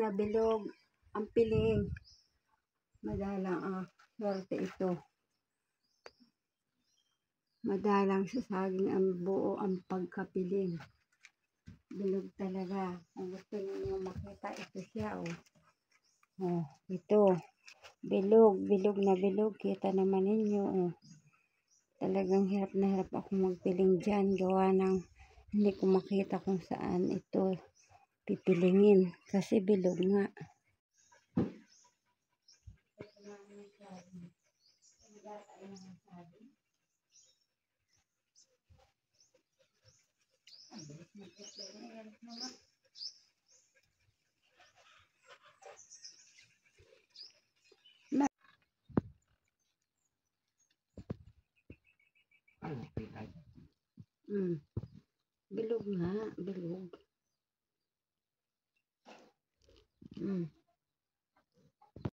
na bilog ang piling. Madalang swerte ito. Madalang sa saging ang buo ang pagkapiling. Bilog talaga. Kung gusto niyo makita, ito siya. Ito. Bilog. Bilog na bilog. Kita naman ninyo. Talagang hirap na hirap ako magpiling dyan. Gawa ng hindi ko makita kung saan ito pipilingin. Kasi bilog nga. Bilog nga, bilog.